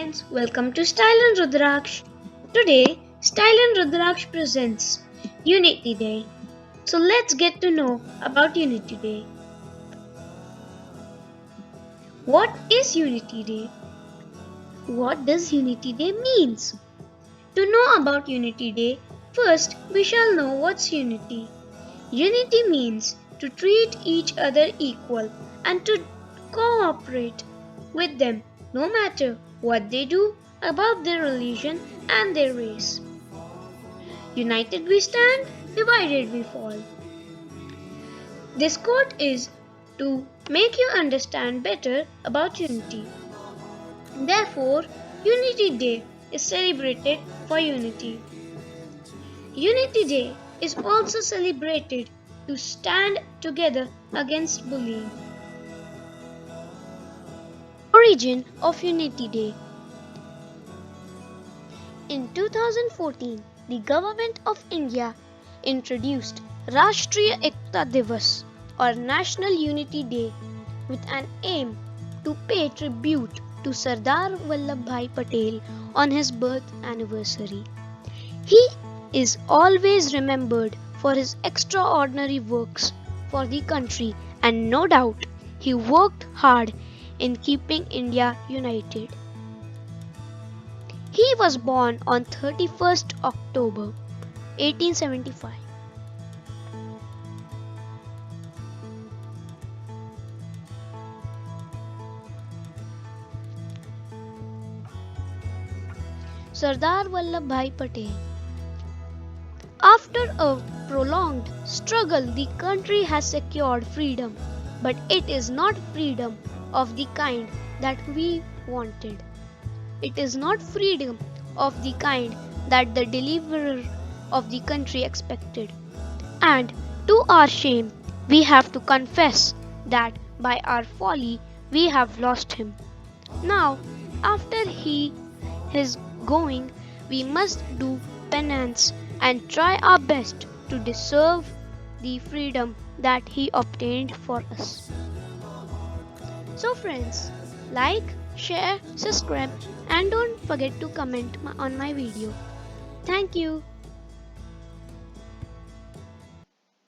friends, welcome to Style and Rudraksh. Today, Style and Rudraksh presents Unity Day. So let's get to know about Unity Day. What is Unity Day? What does Unity Day means? To know about Unity Day, first we shall know what's unity. Unity means to treat each other equal and to cooperate with them no matter what they do about their religion and their race. United we stand, divided we fall. This quote is to make you understand better about unity. Therefore, Unity Day is celebrated for unity. Unity Day is also celebrated to stand together against bullying. Origin of Unity Day. In 2014, the Government of India introduced Rashtriya Ekta Divas or National Unity Day with an aim to pay tribute to Sardar Vallabhbhai Patel on his birth anniversary. He is always remembered for his extraordinary works for the country, and no doubt he worked hard in keeping India united. He was born on 31st October 1875. Sardar Vallabhbhai Patel. After a prolonged struggle, the country has secured freedom, but it is not freedom of the kind that we wanted. It is not freedom of the kind that the deliverer of the country expected. And to our shame, we have to confess that by our folly we have lost him. Now, after he is going, we must do penance and try our best to deserve the freedom that he obtained for us. So friends, like, share, subscribe and don't forget to comment on my video. Thank you.